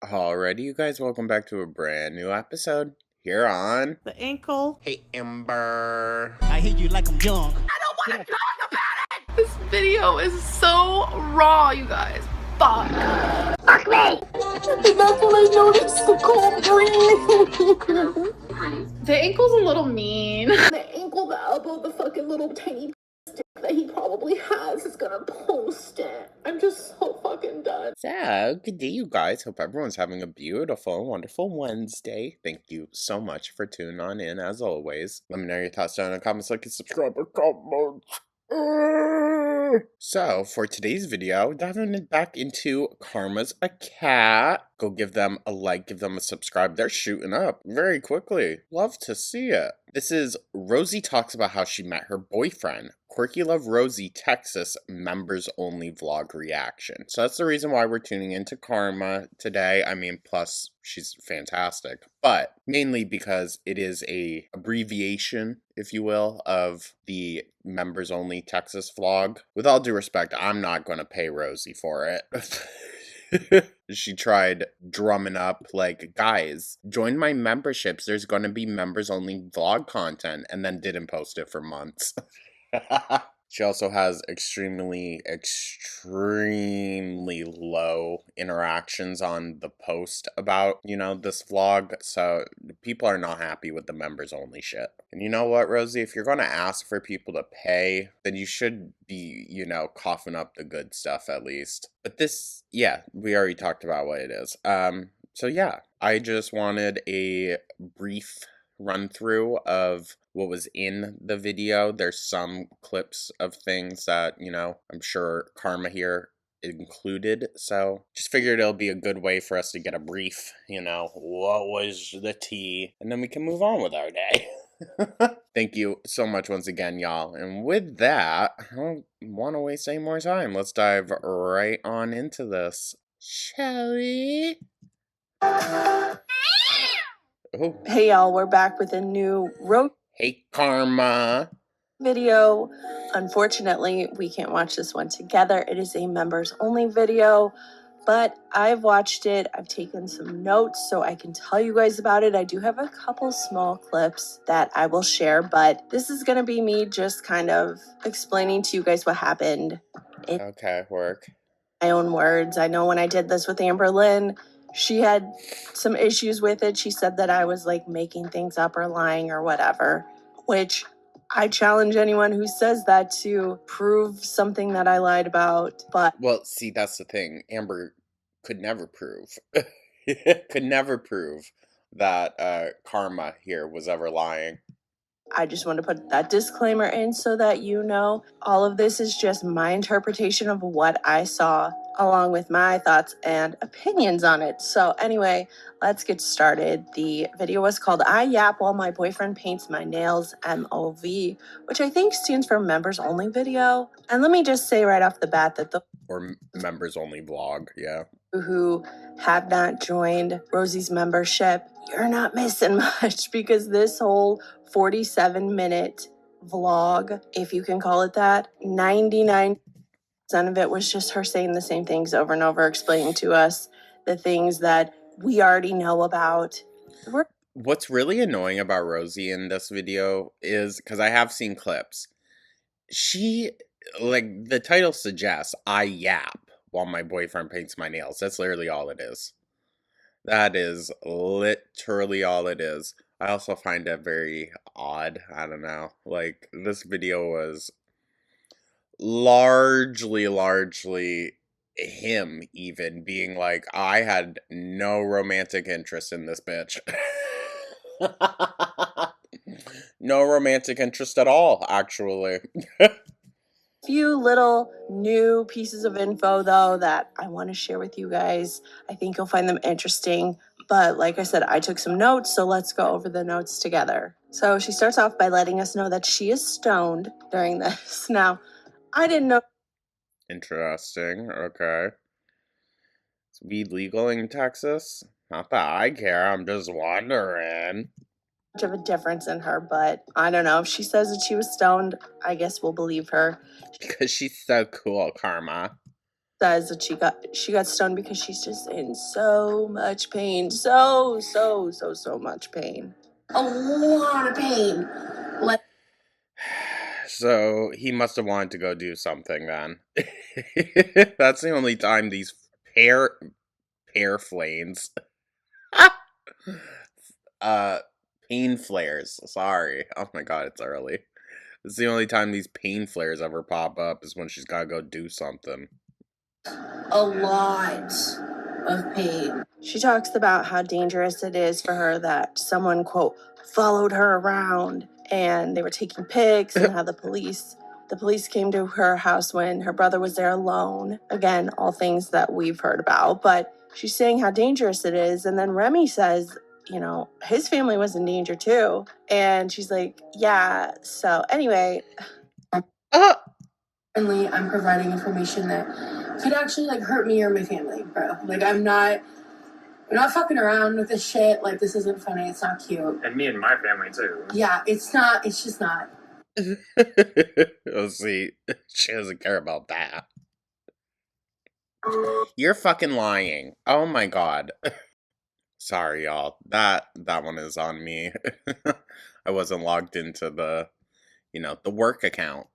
Alrighty, you guys, welcome back to a brand new episode here on The ankle. Hey Amber. I hate you like I'm young. I don't want to talk about it! This video is so raw, you guys. Fuck. Fuck me! That's when I noticed the cold breeze. The ankle's a little mean. The ankle, the elbow, the fucking little tiny stick that he probably has is gonna post it. I'm just so fucking done. So, good day, you guys. Hope everyone's having a beautiful, wonderful Wednesday. Thank you so much for tuning on in, as always. Let me know your thoughts down in the comments, like and subscribe, or comment. So, for today's video, diving back into Karma's a Cat. Go give them a like, give them a subscribe. They're shooting up very quickly. Love to see it. This is Rosee talks about how she met her boyfriend. Quirky Love Rosee, Texas, members only vlog reaction. So that's the reason why we're tuning into Karma today. I mean, plus she's fantastic, but mainly because it is a abbreviation, if you will, of the members only Texas vlog. With all due respect, I'm not going to pay Rosee for it. She tried drumming up, like, guys, join my memberships. There's going to be members only vlog content, and then didn't post it for months. She also has extremely low interactions on the post about, this vlog. So people are not happy with the members only shit. And you know what, Rosee? If you're going to ask for people to pay, then you should be, coughing up the good stuff at least. But this, yeah, we already talked about what it is. So yeah, I just wanted a brief run through of what was in the video. There's some clips of things that, I'm sure Karma here included. So just figured it'll be a good way for us to get a brief, what was the tea? And then we can move on with our day. Thank you so much once again, y'all. And with that, I don't want to waste any more time. Let's dive right on into this. Shall we? Oh. Hey y'all, we're back with a new Hey Karma video. Unfortunately, we can't watch this one together. It is a members only video, but I've watched it. I've taken some notes so I can tell you guys about it. I do have a couple small clips that I will share, but this is gonna be me just kind of explaining to you guys what happened. Okay, work. My own words. I know when I did this with Amber Lynn, she had some issues with it. She said that I was like making things up or lying or whatever, which I challenge anyone who says that to prove something that I lied about. But well, see, that's the thing. Amber could never prove that Karma here was ever lying. I just want to put that disclaimer in so that you know all of this is just my interpretation of what I saw, along with my thoughts and opinions on it. So anyway, let's get started. The video was called I Yap While My Boyfriend Paints My Nails, MOV, which I think stands for members only video. And let me just say right off the bat that or members only vlog, yeah, who have not joined Rosee's membership, you're not missing much, because this whole 47-minute vlog, if you can call it that, 99% of it was just her saying the same things over and over, explaining to us the things that we already know about. What's really annoying about Rosee in this video is, because I have seen clips, she, like, the title suggests, I yap while my boyfriend paints my nails. That's literally all it is. That is literally all it is. I also find it very odd. I don't know. Like, this video was largely him even being like, I had no romantic interest in this bitch. No romantic interest at all, actually. Few little new pieces of info, though, that I want to share with you guys. I think you'll find them interesting. But like I said, I took some notes, so let's go over the notes together. So she starts off by letting us know that she is stoned during this. Now, I didn't know. Interesting. Okay. Is weed legal in Texas? Not that I care. I'm just wondering. Much of a difference in her, but I don't know. If she says that she was stoned, I guess we'll believe her. Because she's so cool, Karma. says that she got stoned because she's just in so much pain. So much pain. A lot of pain. Like, so he must have wanted to go do something then. That's the only time these pear flames pain flares. Sorry. Oh my god, it's early. It's the only time these pain flares ever pop up is when she's gotta go do something. A lot of pain. She talks about how dangerous it is for her that someone, quote, followed her around and they were taking pics, and how the police came to her house when her brother was there alone. Again, all things that we've heard about, but she's saying how dangerous it is. And then Remy says, you know, his family was in danger too. And she's like, yeah. So anyway, I'm providing information that could actually like hurt me or my family, bro. Like I'm not fucking around with this shit. Like this isn't funny. It's not cute. And me and my family too. Yeah, it's not. It's just not. Let's see. She doesn't care about that. You're fucking lying. Oh my god. Sorry, y'all. That one is on me. I wasn't logged into the, the work account.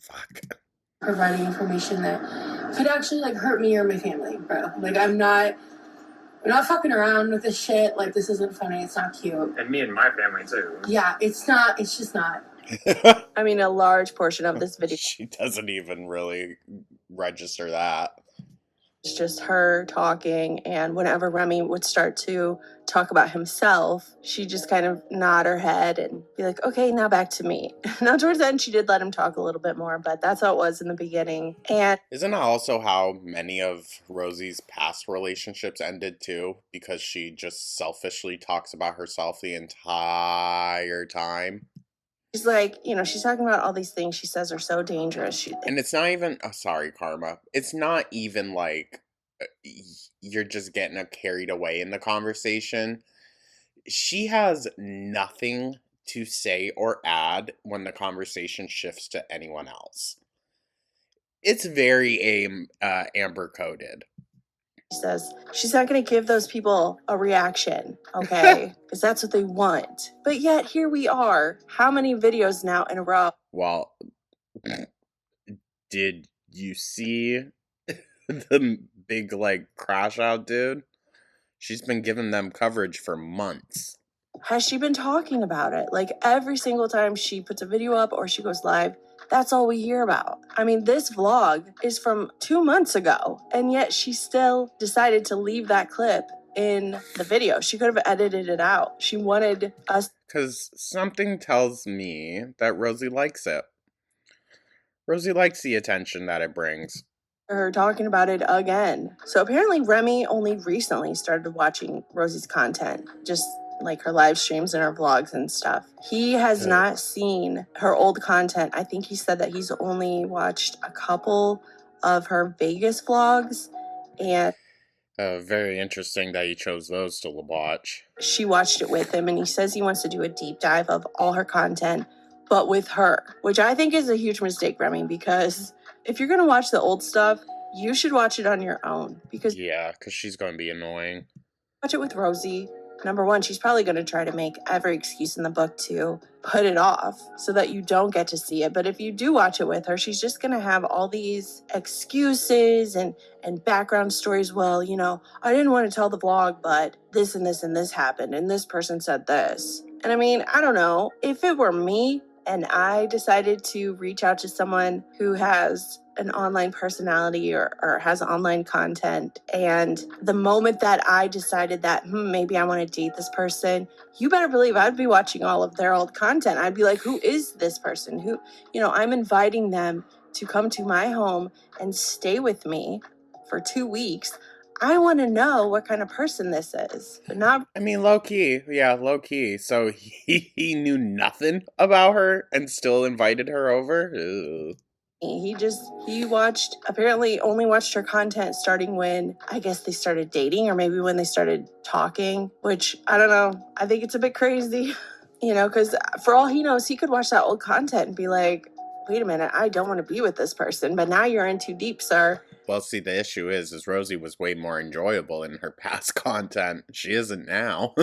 Fuck. Providing information that could actually like hurt me or my family, bro. Like I'm not fucking around with this shit. Like this isn't funny. It's not cute. And me and my family too. Yeah, it's not. It's just not. I mean, a large portion of this video. She doesn't even really register that. It's just her talking, and whenever Remy would start to talk about himself, she just kind of nod her head and be like, okay, now back to me. Now towards the end, she did let him talk a little bit more, but that's how it was in the beginning. And isn't that also how many of Rosie's past relationships ended too? Because she just selfishly talks about herself the entire time. She's like, she's talking about all these things she says are so dangerous. And it's not even, sorry, Karma. It's not even like you're just getting carried away in the conversation. She has nothing to say or add when the conversation shifts to anyone else. It's very Amber coded. She says she's not going to give those people a reaction, okay? Because that's what they want. But yet, here we are. How many videos now in a row? Well, did you see the big, crash out, dude? She's been giving them coverage for months. Has she been talking about it? Like, every single time she puts a video up or she goes live, that's all we hear about. I memean, this vlog is from 2 months ago, and yet she still decided to leave that clip in the video. She could have edited it out. She wanted us. Because something tells me that Rosee likes it. Rosee likes the attention that it brings. Her talking about it again. So apparently Remy only recently started watching Rosee's content, just like her live streams and her vlogs and stuff. He has not seen her old content. I think he said that he's only watched a couple of her Vegas vlogs, and very interesting that he chose those to watch. She watched it with him, and he says he wants to do a deep dive of all her content, but with her, which I think is a huge mistake, Remy, because if you're going to watch the old stuff, you should watch it on your own. Because she's going to be annoying. Watch it with Rosee. Number one, she's probably going to try to make every excuse in the book to put it off so that you don't get to see it. But if you do watch it with her, she's just going to have all these excuses and background stories. Well, I didn't want to tell the vlog, but this and this and this happened, and this person said this. And I mean, I don't know. If it were me and I decided to reach out to someone who has an online personality or has online content, and the moment that I decided that maybe I want to date this person, you better believe I'd be watching all of their old content. I'd be like, who is this person? Who, I'm inviting them to come to my home and stay with me for 2 weeks. I want to know what kind of person this is. But not. I mean, low key. Yeah, low key. So he knew nothing about her and still invited her over? Ew. He apparently only watched her content starting when, I guess, they started dating, or maybe when they started talking, which, I don't know. I think it's a bit crazy, because for all he knows, he could watch that old content and be like, wait a minute, I don't want to be with this person, but now you're in too deep, sir. Well, see, the issue is Rosee was way more enjoyable in her past content. She isn't now.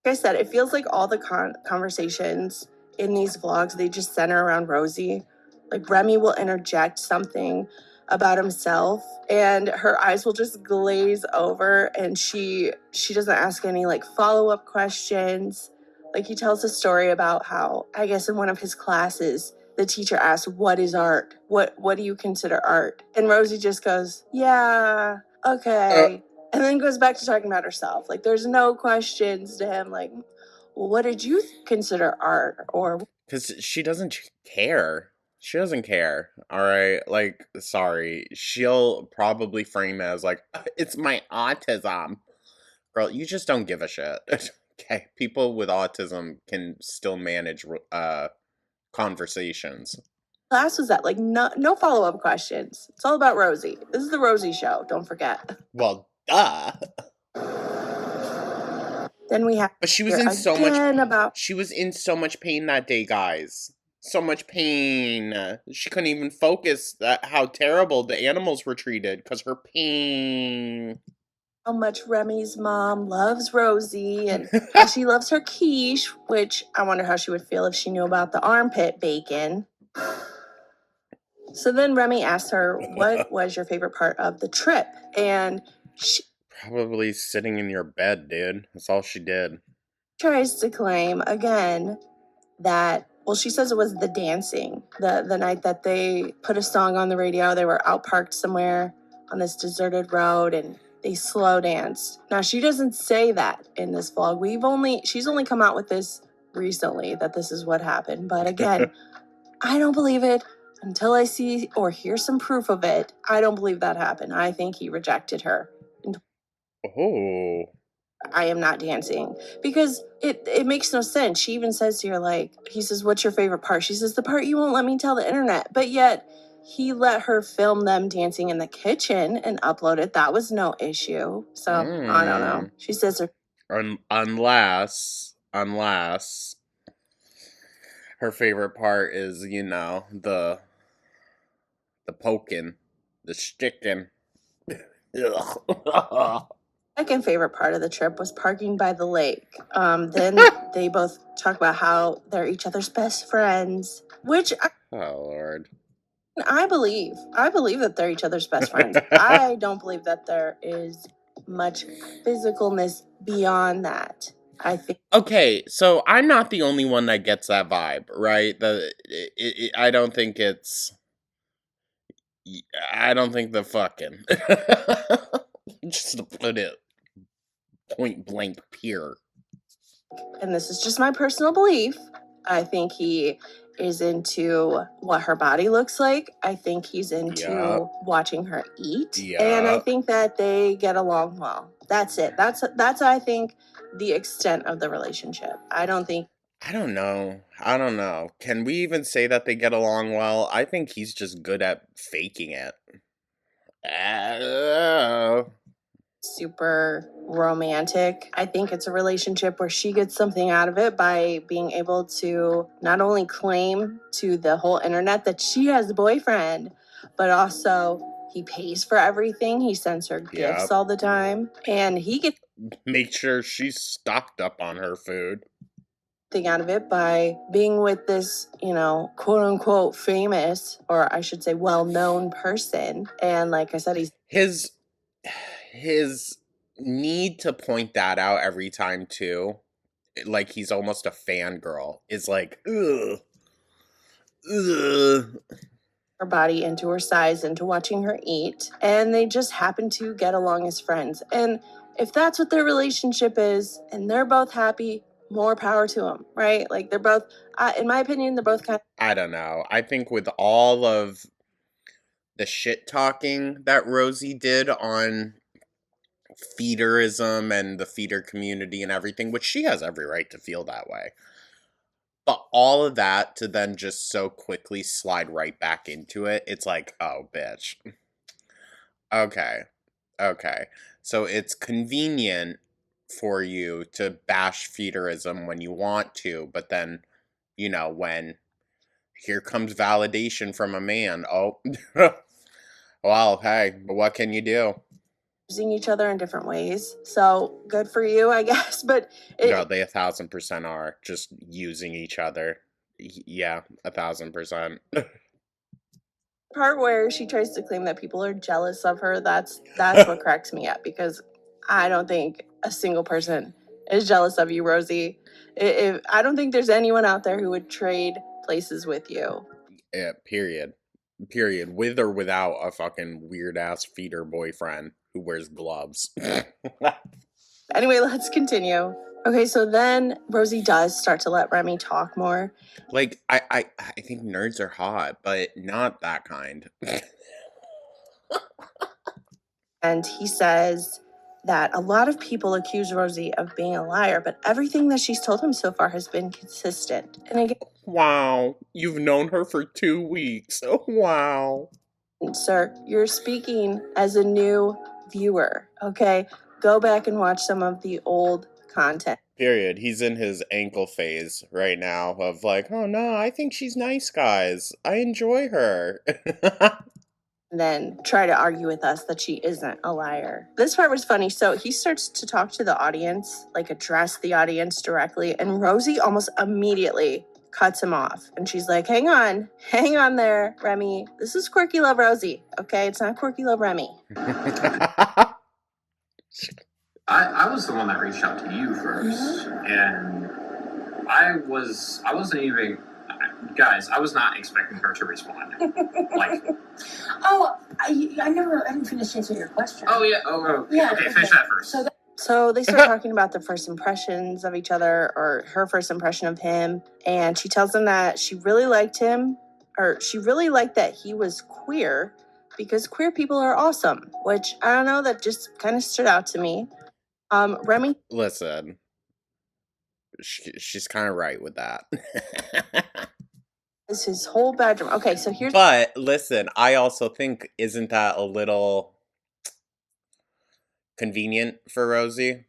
I said, it feels like all the conversations in these vlogs, they just center around Rosee. Like Remy will interject something about himself and her eyes will just glaze over and she doesn't ask any like follow-up questions. Like he tells a story about how, I guess in one of his classes, the teacher asked, "What is art? What do you consider art?" And Rosee just goes, "Yeah, okay." And then goes back to talking about herself. Like there's no questions to him like, well, what did you consider art? Or Because she doesn't care. She doesn't care. All right. Like, sorry. She'll probably frame it as like, it's my autism. Girl, you just don't give a shit. Okay. People with autism can still manage conversations. class was that? Like no follow-up questions. It's all about Rosee. This is the Rosee show, don't forget. Well, duh. Then we have But she was in so much about she was in so much pain that day, guys. So much pain. She couldn't even focus that how terrible the animals were treated because her pain. how much Remy's mom loves Rosee and how she loves her quiche, which I wonder how she would feel if she knew about the armpit bacon. So then Remy asks her, what was your favorite part of the trip? And she Probably sitting in your bed, dude. That's all she did. tries to claim again that, well, she says it was the dancing, the night that they put a song on the radio. They were out parked somewhere on this deserted road and they slow danced. Now she doesn't say that in this vlog. She's only come out with this recently that this is what happened. But again, I don't believe it until I see or hear some proof of it. I don't believe that happened. I think he rejected her. Oh. I am not dancing because it makes no sense. She even says to her, like, he says, what's your favorite part? She says, the part you won't let me tell the internet. But yet he let her film them dancing in the kitchen and upload it. That was no issue. So I don't know. She says her Unless her favorite part is, the poking, the sticking. Ugh. second favorite part of the trip was parking by the lake. Then they both talk about how they're each other's best friends, which Oh, Lord. I believe. I believe that they're each other's best friends. I don't believe that there is much physicalness beyond that. I think Okay, so I'm not the only one that gets that vibe, right? I don't think it's. I don't think the fucking. Just to put it point blank pure. and this is just my personal belief, I think he is into what her body looks like. I think he's into watching her eat. And I think that they get along well. That's it. That's I think the extent of the relationship. I don't know. Can we even say that they get along well? I think he's just good at faking it. Super romantic. I think it's a relationship where she gets something out of it by being able to not only claim to the whole internet that she has a boyfriend, but also he pays for everything. He sends her gifts all the time, and he gets make sure she's stocked up on her food. Thing out of it by being with this, quote unquote famous, or I should say well-known person. And like I said, his need to point that out every time too, like he's almost a fangirl, is like, ugh. Her body into her size, into watching her eat, and they just happen to get along as friends. And if that's what their relationship is, and they're both happy, more power to them, right? Like they're both, in my opinion, they're both kind of. I don't know. I think with all of the shit talking that Rosee did on feederism and the feeder community and everything, which she has every right to feel that way. But all of that to then just so quickly slide right back into it, it's like, oh, bitch. Okay. So it's convenient for you to bash feederism when you want to, but then, when here comes validation from a man, oh, Well, hey, but what can you do? using each other in different ways. So good for you, I guess. But No, they 1,000% are just using each other. Yeah, 1,000%. part where she tries to claim that people are jealous of her, that's what cracks me up, because I don't think a single person is jealous of you, Rosee. I don't think there's anyone out there who would trade places with you. Yeah, period. Period. With or without a fucking weird ass feeder boyfriend who wears gloves. Anyway, let's continue. Okay, so then Rosee does start to let Remy talk more. Like, I think nerds are hot, but not that kind. And he says that a lot of people accuse Rosee of being a liar, but everything that she's told him so far has been consistent. And again, Wow, you've known her for 2 weeks. Oh, wow. sir, you're speaking as a new viewer, okay? Go back and watch some of the old content. Period. He's in his ankle phase right now of like, oh no, I think she's nice, guys. I enjoy her. And then try to argue with us that she isn't a liar. This part was funny. So he starts to talk to the audience, like address the audience directly, and Rosee almost immediately cuts him off. And she's like, hang on there, Remy. This is Quirky Love Rosee, okay? It's not Quirky Love Remy. I was the one that reached out to you first, and I wasn't even, guys, I was not expecting her to respond. Like, Oh, I didn't finish answering your question. oh yeah, Yeah, okay, finish that first. So they start talking about their first impressions of each other, or her first impression of him. And she tells him that she really liked him, or she really liked that he was queer, because queer people are awesome, which I don't know, that just kind of stood out to me. Remy Listen, she's kind of right with that. is his whole bedroom. Okay, so here's But listen, I also think, isn't that a little convenient for Rosee?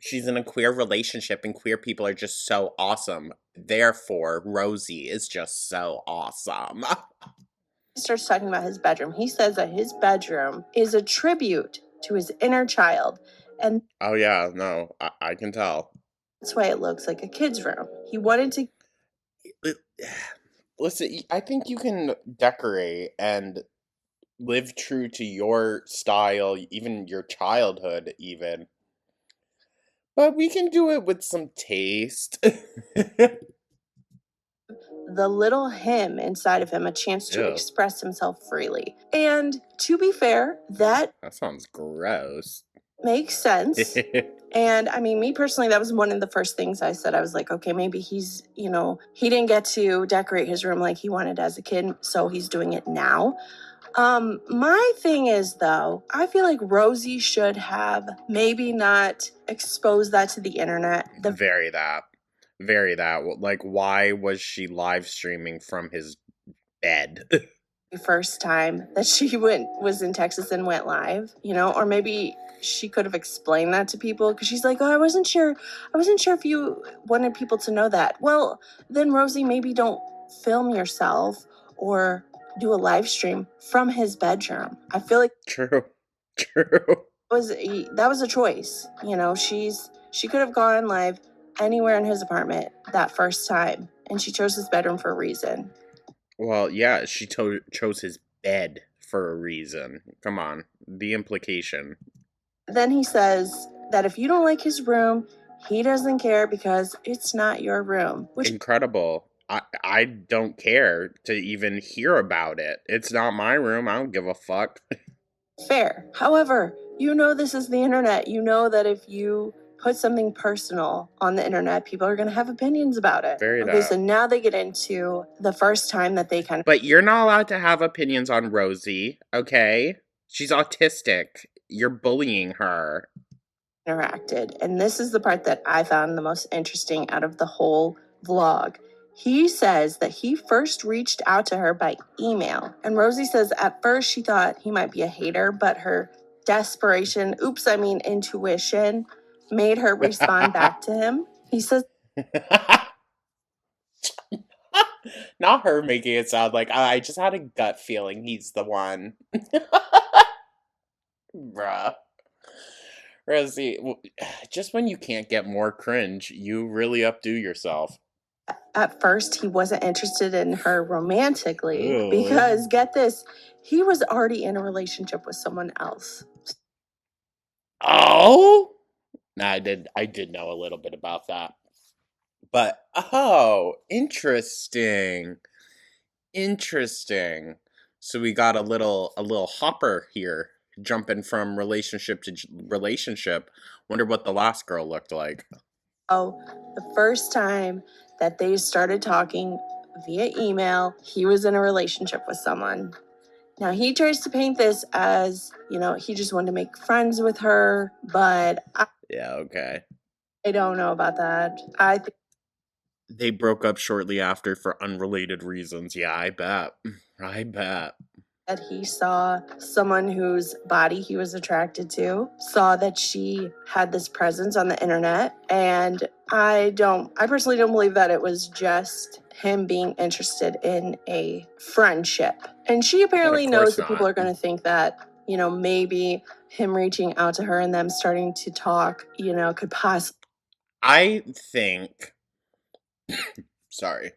She's in a queer relationship and queer people are just so awesome. Therefore, Rosee is just so awesome. he starts talking about his bedroom. He says that his bedroom is a tribute to his inner child, and Oh yeah, no, I can tell. that's why it looks like a kid's room. He wanted to Listen, I think you can decorate and live true to your style, even your childhood, even. But we can do it with some taste. the little him inside of him a chance to Ew. express himself freely. And to be fair, that That sounds gross. makes sense. And I mean, me personally, that was one of the first things I said. I was like, okay, maybe he's, he didn't get to decorate his room like he wanted as a kid, so he's doing it now. My thing is, though, I feel like Rosee should have maybe not exposed that to the internet. Very that. Like, why was she live streaming from his bed? First time that she was in Texas and went live, or maybe she could have explained that to people, because she's like, oh, I wasn't sure if you wanted people to know that. Well, then Rosee, maybe don't film yourself or do a live stream from his bedroom. I feel like True. that was a choice. She could have gone live anywhere in his apartment that first time, and she chose his bedroom for a reason. Well, yeah, she chose his bed for a reason. Come on, the implication. Then he says that if you don't like his room, he doesn't care because it's not your room. Which Incredible. I don't care to even hear about it. It's not my room. I don't give a fuck. fair. However, this is the internet. You know that if you put something personal on the internet, people are going to have opinions about it. Very okay, that. so now they get into the first time that they kind of But you're not allowed to have opinions on Rosee, okay? She's autistic. You're bullying her. interacted. And this is the part that I found the most interesting out of the whole vlog. He says that he first reached out to her by email. And Rosee says at first she thought he might be a hater, but her intuition made her respond back to him. He says Not her making it sound like I just had a gut feeling he's the one. Bruh. Rosie, just when you can't get more cringe, you really updo yourself. At first, he wasn't interested in her romantically Ugh. because, get this, he was already in a relationship with someone else. Oh? Nah, I did know a little bit about that. But oh, interesting. Interesting. So we got a little hopper here, jumping from relationship to relationship. Wonder what the last girl looked like. Oh, the first time that they started talking via email, he was in a relationship with someone. Now, he tries to paint this as, he just wanted to make friends with her, but Yeah, okay. I don't know about that. I think They broke up shortly after for unrelated reasons. Yeah, I bet. I bet. that he saw someone whose body he was attracted to, saw that she had this presence on the internet, and I personally don't believe that it was just him being interested in a friendship. And she apparently knows course that people not. are going to think that, maybe him reaching out to her and them starting to talk, could possibly. I think. Sorry.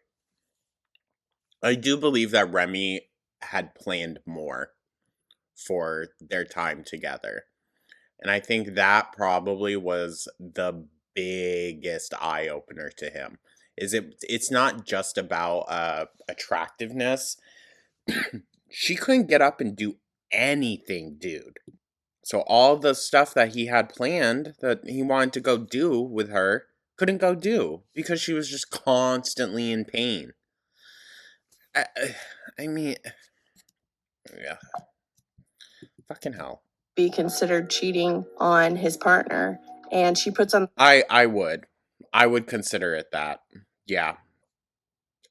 I do believe that Remy had planned more for their time together. And I think that probably was the biggest eye opener to him. It's not just about attractiveness. She couldn't get up and do anything, dude. So all the stuff that he had planned that he wanted to go do with her couldn't go do because she was just constantly in pain. I mean, yeah, fucking hell. Be considered cheating on his partner, and she puts on I would consider it that. Yeah,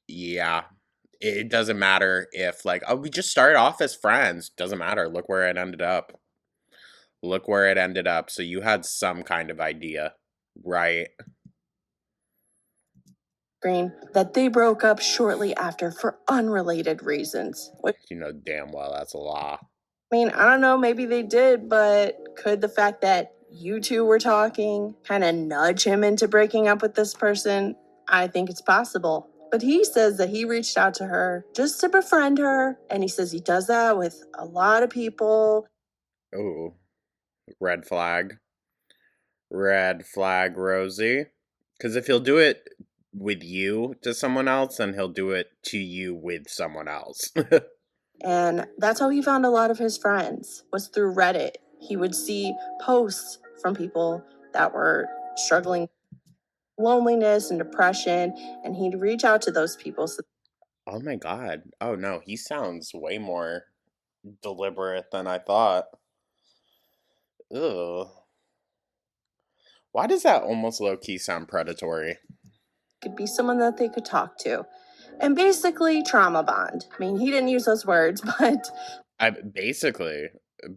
yeah. It doesn't matter if like, oh, we just started off as friends. Doesn't matter. Look where it ended up. Look where it ended up. So you had some kind of idea, right? screen that they broke up shortly after for unrelated reasons. Which, You know damn well that's a lie. I don't know, maybe they did, but could the fact that you two were talking kind of nudge him into breaking up with this person? I think it's possible. But he says that he reached out to her just to befriend her, and he says he does that with a lot of people. Ooh, red flag. Red flag, Rosie. Because if he'll do it with you to someone else, then he'll do it to you with someone else. And that's how he found a lot of his friends, was through Reddit. He would see posts from people that were struggling with loneliness and depression, and he'd reach out to those people. So Oh my god. Oh no, he sounds way more deliberate than I thought. Ugh. Why does that almost low key sound predatory? it could be someone that they could talk to. And basically, trauma bond. He didn't use those words, but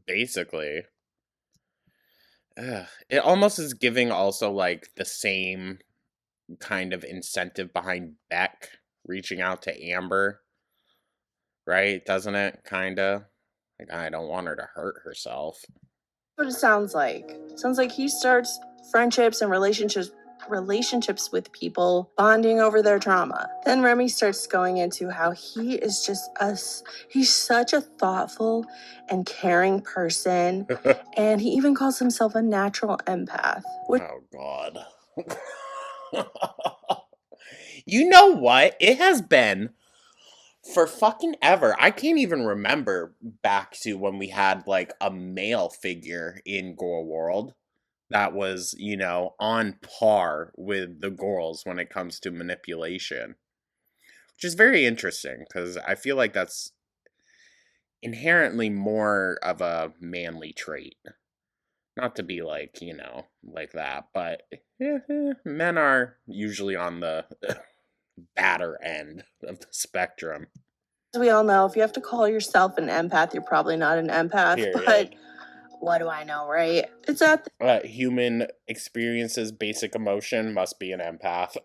Basically. Ugh. It almost is giving also like the same kind of incentive behind Beck reaching out to Amber, right? Doesn't it? Kinda. Like, I don't want her to hurt herself. what it sounds like. It sounds like he starts friendships and relationships with people bonding over their trauma. Then Remy starts going into how he is just he's such a thoughtful and caring person, and he even calls himself a natural empath, which Oh, God. You know what? It has been for fucking ever. I can't even remember back to when we had like a male figure in Gore World that was, on par with the girls when it comes to manipulation. Which is very interesting because I feel like that's inherently more of a manly trait. Not to be like, like that, but men are usually on the badder end of the spectrum. as we all know, if you have to call yourself an empath, you're probably not an empath. Period. But what do I know, right? It's at Human experiences basic emotion must be an empath.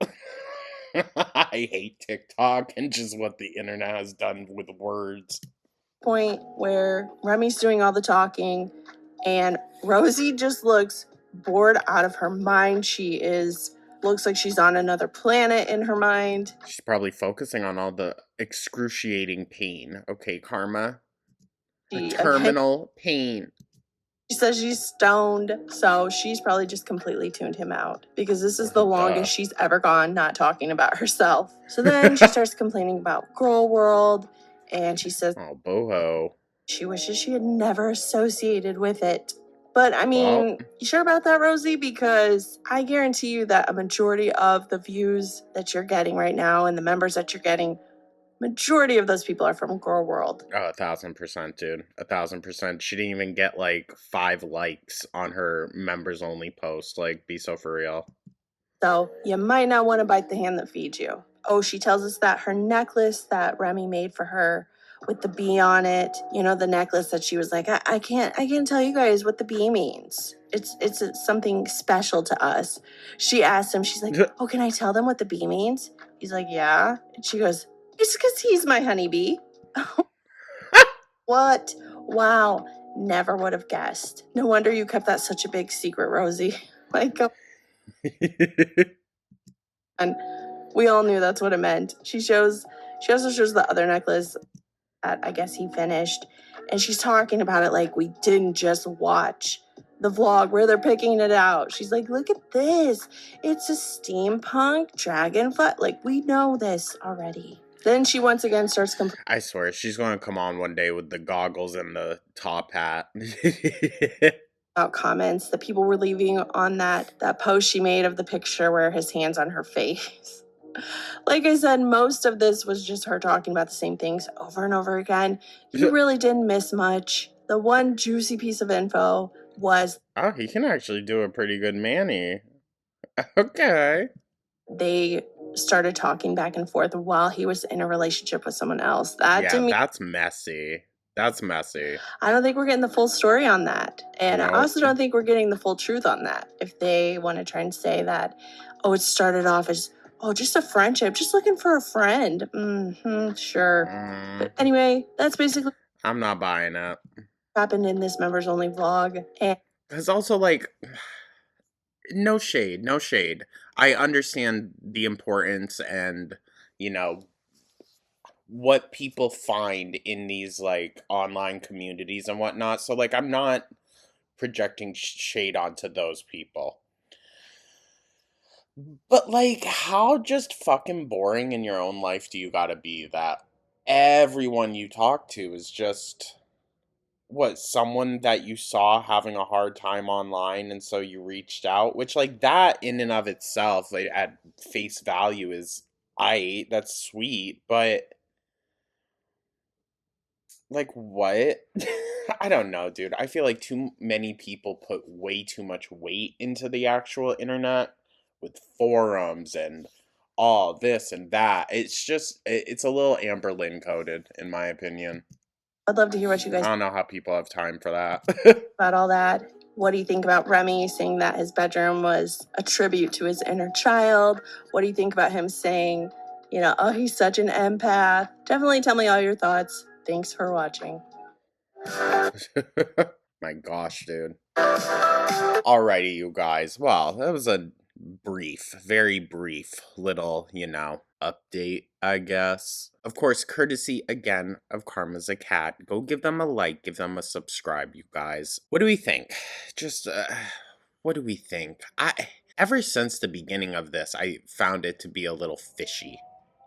I hate TikTok and just what the internet has done with words. Point where Remy's doing all the talking and Rosee just looks bored out of her mind. Looks like she's on another planet in her mind. She's probably focusing on all the excruciating pain. Okay, Karma. The terminal pain. She says she's stoned, so she's probably just completely tuned him out because this is the longest she's ever gone not talking about herself. So then she starts complaining about Girl World, and she says, oh, boho. She wishes she had never associated with it. But I mean, you sure about that, Rosee? Because I guarantee you that a majority of the views that you're getting right now and the members that you're getting, majority of those people are from Girl World. Oh, 1,000%, dude. 1,000%. She didn't even get like 5 likes on her members only post. Like, be so for real. So you might not want to bite the hand that feeds you. Oh, she tells us that her necklace that Remy made for her with the bee on it, you know, the necklace that she was like, I can't tell you guys what the bee means. It's something special to us. She asked him, she's like, oh, can I tell them what the bee means? He's like, yeah. And she goes, it's because he's my honeybee. What? Wow. Never would have guessed. No wonder you kept that such a big secret, Rosee. Like, and we all knew that's what it meant. She also shows the other necklace that I guess he finished. And she's talking about it like we didn't just watch the vlog where they're picking it out. She's like, look at this. It's a steampunk dragonfly. Like, we know this already. Then she once again starts complaining. I swear, she's going to come on one day with the goggles and the top hat. About comments that people were leaving on that post she made of the picture where his hand's on her face. Like I said, most of this was just her talking about the same things over and over again. You really didn't miss much. The one juicy piece of info was... Oh, he can actually do a pretty good Manny. Okay. They started talking back and forth while he was in a relationship with someone else. That's messy. That's messy. I don't think we're getting the full story on that. And I also don't think we're getting the full truth on that. If they want to try and say that, oh, it started off as... oh, just a friendship. Just looking for a friend. Sure. But anyway, that's basically... I'm not buying it. Happened in this members only vlog. And it's also like... no shade. I understand the importance and, you know, what people find in these, like, online communities and whatnot. So, like, I'm not projecting shade onto those people. But, like, how just fucking boring in your own life do you gotta be that everyone you talk to is just, someone that you saw having a hard time online and so you reached out? Which, like, that in and of itself, like, at face value is, that's sweet, but... like, what? I don't know, dude. I feel like too many people put way too much weight into the actual internet with forums and all this and that. It's just, it's a little Amber Lynn coded, in my opinion. I'd love to hear what you guys... I don't know how people have time for that. about all that. What do you think about Remy saying that his bedroom was a tribute to his inner child? What do you think about him saying, you know, oh, he's such an empath? Definitely tell me all your thoughts. Thanks for watching. My gosh, dude. Alrighty, you guys. Well, that was a very brief little, you know, update, I guess. Of course, courtesy, again, of Karma's a Cat. Go give them a like, give them a subscribe, you guys. What do we think? Just, what do we think? Ever since the beginning of this, I found it to be a little fishy.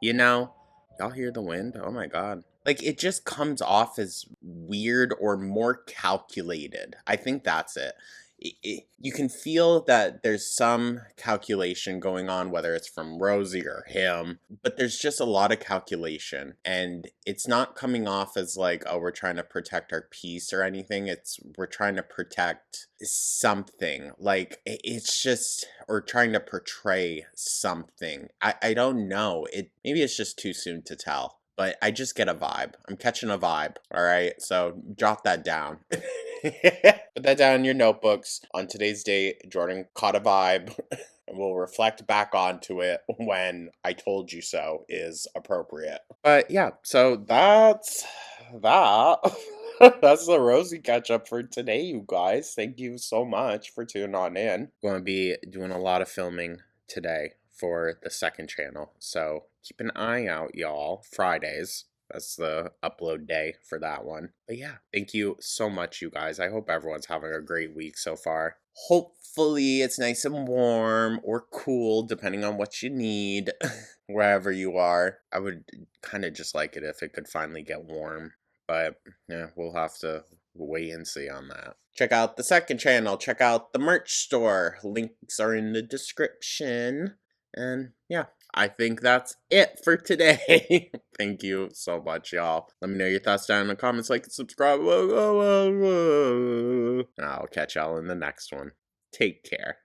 You know? Y'all hear the wind? Oh my god. Like, it just comes off as weird or more calculated. I think that's it. You can feel that there's some calculation going on, whether it's from Rosee or him, but there's just a lot of calculation, and it's not coming off as like, oh, we're trying to protect our peace or anything. We're trying to protect something. Like, it's just, or trying to portray something. I don't know. Maybe it's just too soon to tell, but I just get a vibe. I'm catching a vibe. All right, so jot that down. Put that down in your notebooks. On today's date, Jordan caught a vibe. we'll reflect back onto it when I told you so is appropriate. But yeah, so that's that. That's the Rosee catch up for today, you guys. Thank you so much for tuning on in. Going to be doing a lot of filming today for the second channel, so keep an eye out, y'all. Fridays. That's the upload day for that one. But yeah, thank you so much, you guys. I hope everyone's having a great week so far. Hopefully it's nice and warm or cool, depending on what you need, wherever you are. I would kind of just like it if it could finally get warm. But yeah, we'll have to wait and see on that. Check out the second channel. Check out the merch store. Links are in the description. And yeah, I think that's it for today. Thank you so much, y'all. Let me know your thoughts down in the comments, like and subscribe. And I'll catch y'all in the next one. Take care.